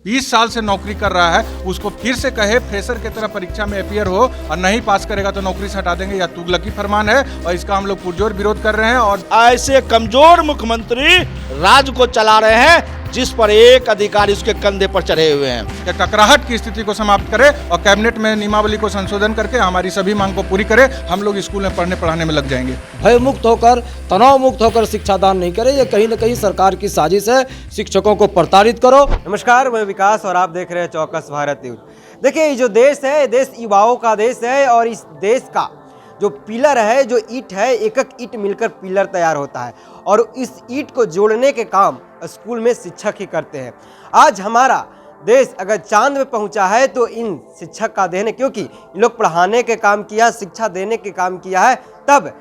20 साल से नौकरी कर रहा है उसको फिर से कहे फ्रेशर की तरह परीक्षा में अपीयर हो और नहीं पास करेगा तो नौकरी से हटा देंगे, या तुगलकी फरमान है और इसका हम लोग पुरजोर विरोध कर रहे हैं। और ऐसे कमजोर मुख्यमंत्री राज्य को चला रहे हैं जिस पर एक अधिकारी उसके कंधे पर चढ़े हुए हैं। टकराहट की स्थिति को समाप्त करे और कैबिनेट में नियमावली को संशोधन करके हमारी सभी मांग को पूरी करे। हम लोग स्कूल में पढ़ने पढ़ाने में लग जाएंगे। भय मुक्त होकर, तनाव मुक्त होकर शिक्षादान नहीं करे, ये कहीं न कहीं सरकार की साजिश है। शिक्षकों को प्रताड़ित करो। नमस्कार, मैं विकास और आप देख रहे हैं चौकस भारत न्यूज। देखिए, ये जो देश है, देश युवाओं का देश है और इस देश का जो पिलर है, जो ईंट है, एक एक ईंट मिलकर पिलर तैयार होता है और इस ईंट को जोड़ने के काम स्कूल में शिक्षक ही करते हैं। आज हमारा देश अगर चांद में पहुंचा है तो इन शिक्षक का देन है, क्योंकि इन लोग पढ़ाने के काम किया, शिक्षा देने के काम किया है, तब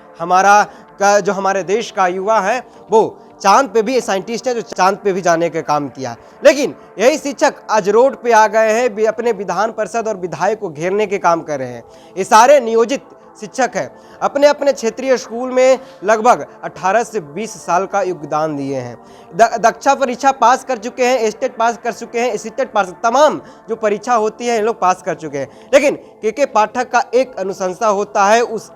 जो हमारे देश का युवा है वो चांद पे भी साइंटिस्ट है जो चांद पे भी जाने के काम किया है। लेकिन यही शिक्षक आज रोड पे आ गए हैं, अपने विधान परिषद और विधायक को घेरने के काम कर रहे हैं। ये सारे नियोजित शिक्षक है, अपने अपने क्षेत्रीय स्कूल में लगभग 18 से 20 साल का योगदान दिए हैं। दक्षा परीक्षा पास कर चुके हैं, स्टेट पास कर चुके हैं, स्टेट पास, तमाम जो परीक्षा होती है इन लोग पास कर चुके हैं। लेकिन के पाठक का एक अनुशंसा होता है, उस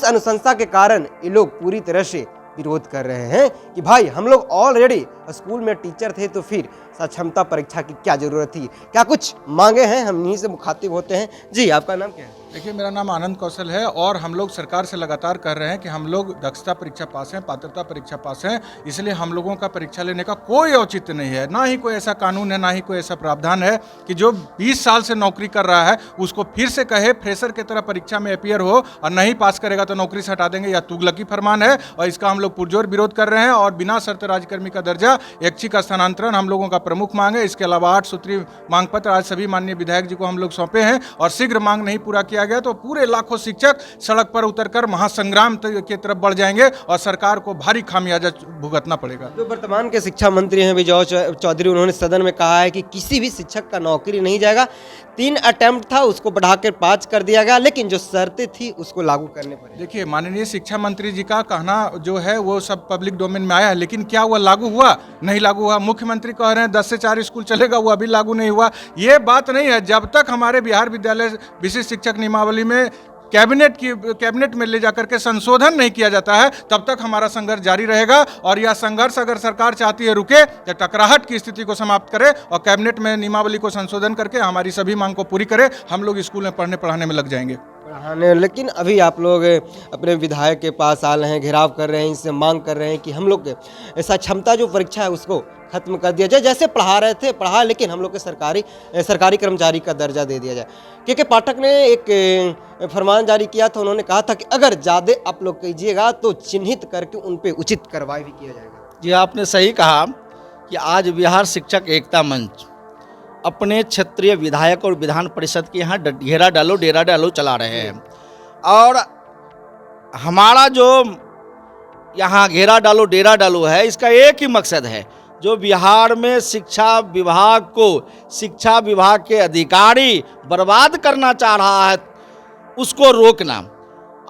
अनुशंसा के कारण ये लोग पूरी तरह से विरोध कर रहे हैं कि भाई हम लोग ऑलरेडी स्कूल में टीचर थे तो फिर सक्षमता परीक्षा की क्या जरूरत थी। क्या कुछ मांगे हैं, हम इन्हीं से मुखातिब होते हैं। जी, आपका नाम क्या है? देखिए, मेरा नाम आनंद कौशल है और हम लोग सरकार से लगातार कह रहे हैं कि हम लोग दक्षता परीक्षा पास हैं, पात्रता परीक्षा पास हैं, इसलिए हम लोगों का परीक्षा लेने का कोई औचित्य नहीं है। ना ही कोई ऐसा कानून है, ना ही कोई ऐसा प्रावधान है कि जो 20 साल से नौकरी कर रहा है उसको फिर से कहे फ्रेशर की तरह परीक्षा में अपीयर हो और नहीं पास करेगा तो नौकरी से हटा देंगे, या तुगलकी फरमान है और इसका हम लोग पुरजोर विरोध कर रहे हैं। और बिना शर्त राज्यकर्मी का दर्जा, ऐच्छिक स्थानांतरण हम लोगों का प्रमुख मांग है। इसके अलावा 8 सूत्री मांग पत्र आज सभी माननीय विधायक जी को हम लोग सौंपे हैं और शीघ्र मांग नहीं पूरा किया गया तो पूरे लाखों शिक्षक सड़क पर उतरकर महासंग्राम की तरफ बढ़ जाएंगे और सरकार को भारी खामियाजा भुगतना पड़ेगा। जो वर्तमान के शिक्षा मंत्री हैं विजय चौधरी, उन्होंने सदन में कहा है कि किसी भी शिक्षक का नौकरी नहीं जाएगा। 3 अटेम्प्ट था, उसको बढ़ाकर 5 कर दिया गया, लेकिन जो शर्तें थी उसको लागू करने पड़े। देखिए, माननीय शिक्षा मंत्री जी का कहना जो है वो सब पब्लिक डोमेन में आया है, लेकिन क्या वह लागू हुआ? नहीं लागू हुआ। मुख्यमंत्री कह रहे हैं 10 से 4 स्कूल चलेगा, वो अभी लागू नहीं हुआ। ये बात नहीं है। जब तक हमारे बिहार विद्यालय विशिष्ट शिक्षक नियमावली में कैबिनेट में ले जाकर के संशोधन नहीं किया जाता है, तब तक हमारा संघर्ष जारी रहेगा। और यह संघर्ष अगर सरकार चाहती है रुके तो टकराहट की स्थिति को समाप्त करे और कैबिनेट में नियमावली को संशोधन करके हमारी सभी मांग को पूरी करे। हम लोग स्कूल में पढ़ने पढ़ाने में लग जाएंगे। लेकिन अभी आप लोग अपने विधायक के पास आ रहे हैं, घेराव कर रहे हैं, इनसे मांग कर रहे हैं कि हम लोग ऐसा क्षमता जो परीक्षा है उसको खत्म कर दिया जाए। जैसे पढ़ा रहे थे पढ़ा, लेकिन हम लोग के सरकारी कर्मचारी का दर्जा दे दिया जाए। के पाठक ने एक फरमान जारी किया था, उन्होंने कहा था कि अगर ज़्यादा आप लोग कीजिएगा तो चिन्हित करके उन पर उचित कार्रवाई भी किया जाएगा। जी, आपने सही कहा कि आज बिहार शिक्षक एकता मंच अपने क्षेत्रीय विधायक और विधान परिषद के यहाँ घेरा डालो डेरा डालो चला रहे हैं। और हमारा जो यहाँ घेरा डालो डेरा डालो है, इसका एक ही मकसद है, जो बिहार में शिक्षा विभाग के अधिकारी बर्बाद करना चाह रहा है उसको रोकना।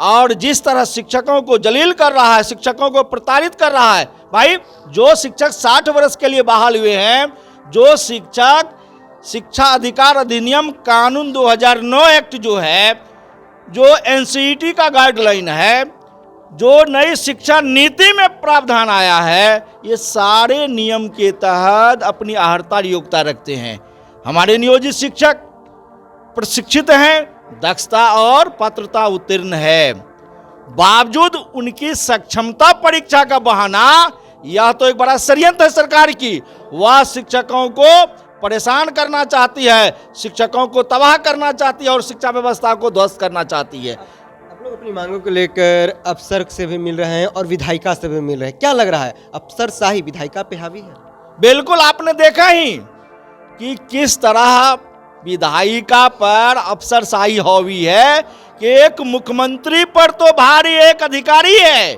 और जिस तरह शिक्षकों को जलील कर रहा है, शिक्षकों को प्रताड़ित कर रहा है। भाई, जो शिक्षक 60 वर्ष के लिए बहाल हुए हैं, जो शिक्षक शिक्षा अधिकार अधिनियम कानून 2009 एक्ट जो है, जो एनसीईटी का गाइडलाइन है, जो नई शिक्षा नीति में प्रावधान आया है, ये सारे नियम के तहत अपनी अर्हता योग्यता रखते हैं। हमारे नियोजित शिक्षक प्रशिक्षित हैं, दक्षता और पात्रता उत्तीर्ण है, बावजूद उनकी सक्षमता परीक्षा का बहाना, यह तो एक बड़ा षड्यंत्र है सरकार की। वह शिक्षकों को परेशान करना चाहती है, शिक्षकों को तबाह करना चाहती है और शिक्षा व्यवस्था को ध्वस्त करना चाहती है। आप लोग अपनी मांगों को लेकर अफसर से भी मिल रहे हैं और विधायिका से भी मिल रहे हैं, क्या लग रहा है अफसरशाही विधायिका पे हावी है? बिल्कुल, आपने देखा ही कि किस तरह विधायिका पर अफसरशाही हावी है कि एक मुख्यमंत्री पर तो भारी एक अधिकारी है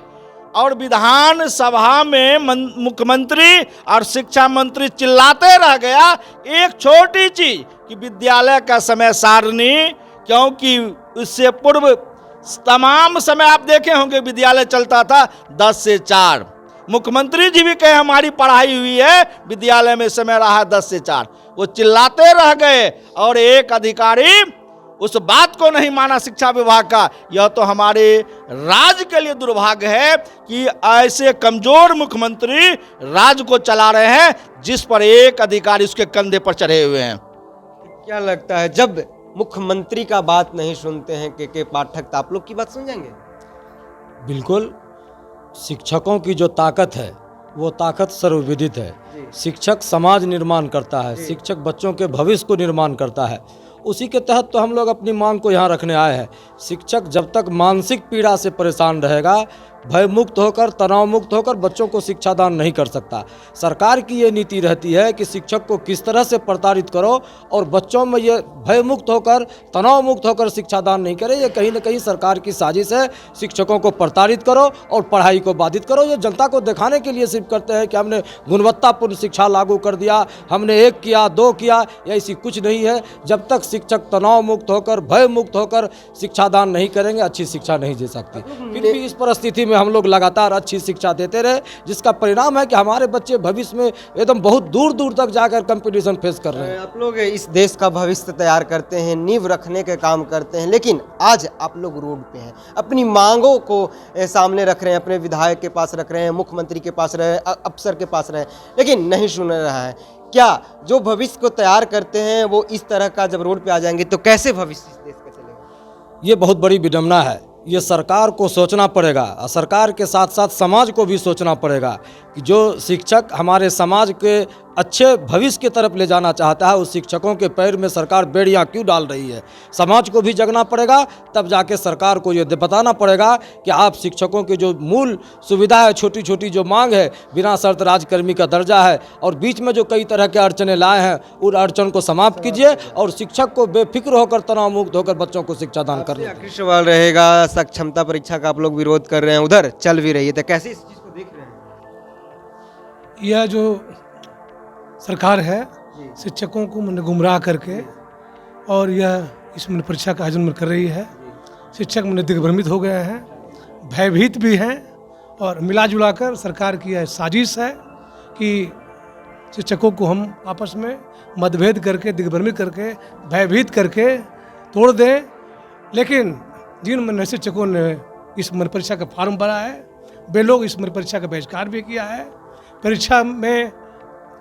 और विधान सभा में मुख्यमंत्री और शिक्षा मंत्री चिल्लाते रह गया एक छोटी चीज कि विद्यालय का समय सारणी, क्योंकि इससे पूर्व तमाम समय आप देखे होंगे विद्यालय चलता था 10 से 4, मुख्यमंत्री जी भी कहे हमारी पढ़ाई हुई है, विद्यालय में समय रहा है 10 से 4। वो चिल्लाते रह गए और एक अधिकारी उस बात को नहीं माना शिक्षा विभाग का। यह तो हमारे राज्य के लिए दुर्भाग्य है कि ऐसे कमजोर मुख्यमंत्री राज्य को चला रहे हैं, जिस पर एक अधिकारी उसके कंधे पर चढ़े हुए हैं। क्या लगता है जब मुख्यमंत्री का बात नहीं सुनते हैं के पाठक, तो आप लोग की बात सुन जाएंगे? बिल्कुल, शिक्षकों की जो ताकत है वो ताकत सर्वविदित है। शिक्षक समाज निर्माण करता है, शिक्षक बच्चों के भविष्य को निर्माण करता है। उसी के तहत तो हम लोग अपनी मांग को यहाँ रखने आए हैं। शिक्षक जब तक मानसिक पीड़ा से परेशान रहेगा, भय मुक्त होकर, तनाव मुक्त होकर बच्चों को शिक्षादान नहीं कर सकता। सरकार की ये नीति रहती है कि शिक्षक को किस तरह से प्रताड़ित करो और बच्चों में ये भय मुक्त होकर, तनाव मुक्त होकर शिक्षादान नहीं करे। ये कहीं ना कहीं सरकार की साजिश है। शिक्षकों को प्रताड़ित करो और पढ़ाई को बाधित करो। ये जनता को दिखाने के लिए सिर्फ करते हैं कि हमने गुणवत्तापूर्ण शिक्षा लागू कर दिया, हमने 1 किया 2 किया, ऐसी कुछ नहीं है। जब तक शिक्षक तनाव मुक्त होकर, भय मुक्त होकर शिक्षादान नहीं करेंगे, अच्छी शिक्षा नहीं दे सकती। फिर भी इस परिस्थिति में हम लोग लगातार अच्छी शिक्षा देते रहे, जिसका परिणाम है कि हमारे बच्चे भविष्य में एकदम बहुत दूर दूर तक जाकर कंपटीशन फेस कर रहे हैं। आप लोग इस देश का भविष्य तैयार करते हैं, नींव रखने के काम करते हैं, लेकिन आज आप लोग रोड पे हैं, अपनी मांगों को सामने रख रहे हैं, अपने विधायक के पास रख रहे हैं, मुख्यमंत्री के पास रहे, अफसर के पास रहे, लेकिन नहीं सुन रहा है। क्या जो भविष्य को तैयार करते हैं वो इस तरह का जब रोड पे आ जाएंगे तो कैसे भविष्य इस देश का चलेगा? ये बहुत बड़ी विडंबना है। ये सरकार को सोचना पड़ेगा और सरकार के साथ साथ समाज को भी सोचना पड़ेगा कि जो शिक्षक हमारे समाज के अच्छे भविष्य की तरफ ले जाना चाहता है, उस शिक्षकों के पैर में सरकार बेड़ियां क्यों डाल रही है। समाज को भी जगना पड़ेगा, तब जाके सरकार को ये बताना पड़ेगा कि आप शिक्षकों की जो मूल सुविधा है, छोटी छोटी जो मांग है, बिना शर्त राजकर्मी का दर्जा है और बीच में जो कई तरह के अड़चने लाए हैं, उन अड़चन को समाप्त कीजिए और शिक्षक को बेफिक्र होकर, तनाव मुक्त होकर बच्चों को शिक्षादान करने। आखिरी सवाल रहेगा, सक्षमता परीक्षा का आप लोग विरोध कर रहे हैं, उधर चल भी रही है, तो कैसे इस चीज़ को देख रहे हैं? यह जो सरकार है शिक्षकों को मन गुमराह करके और यह इस मन परीक्षा का आयोजन कर रही है। शिक्षक मन दिग्भ्रमित हो गए हैं, भयभीत भी हैं और मिला जुला कर सरकार की यह साजिश है कि शिक्षकों को हम आपस में मतभेद करके, दिग्भ्रमित करके, भयभीत करके तोड़ दें। लेकिन जिन मन शिक्षकों ने इस मन परीक्षा का फॉर्म भरा है, वे लोग इस मन परीक्षा का बहिष्कार भी किया है, परीक्षा में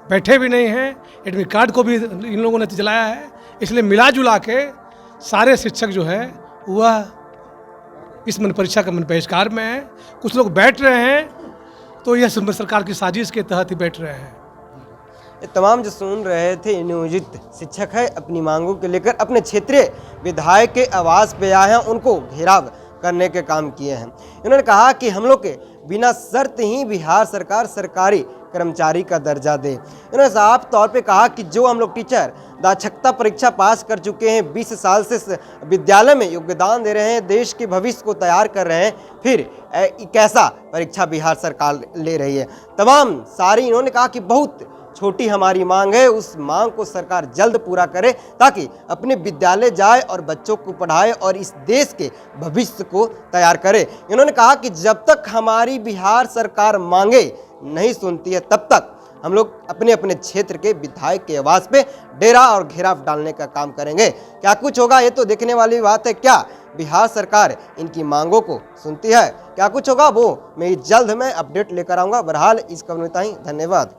बैठे भी नहीं हैं, एडमिट कार्ड को भी इन लोगों ने जलाया है। इसलिए मिला जुला के सारे शिक्षक जो है वह इस मन परीक्षा का मन बहिष्कार में है। कुछ लोग बैठ रहे हैं तो यह सरकार की साजिश के तहत ही बैठ रहे हैं। ये तमाम जो सुन रहे थे नियोजित शिक्षक है, अपनी मांगों को लेकर अपने क्षेत्रीय विधायक के आवास पे आए हैं, उनको घेराव करने के काम किए हैं। इन्होंने कहा कि हम लोग के बिना शर्त ही बिहार सरकार सरकारी कर्मचारी का दर्जा दे। इन्होंने साफ तौर पे कहा कि जो हम लोग टीचर दाक्षता परीक्षा पास कर चुके हैं, 20 साल से विद्यालय में योगदान दे रहे हैं, देश के भविष्य को तैयार कर रहे हैं, फिर कैसा परीक्षा बिहार सरकार ले रही है। तमाम सारी इन्होंने कहा कि बहुत छोटी हमारी मांग है, उस मांग को सरकार जल्द पूरा करे ताकि अपने विद्यालय जाए और बच्चों को पढ़ाए और इस देश के भविष्य को तैयार करे। इन्होंने कहा कि जब तक हमारी बिहार सरकार मांगे नहीं सुनती है, तब तक हम लोग अपने अपने क्षेत्र के विधायक के आवास पे डेरा और घेराव डालने का काम करेंगे। क्या कुछ होगा ये तो देखने वाली बात है। क्या बिहार सरकार इनकी मांगों को सुनती है, क्या कुछ होगा वो मैं जल्द में अपडेट लेकर आऊँगा। बहरहाल इस खबर में इतना ही, धन्यवाद।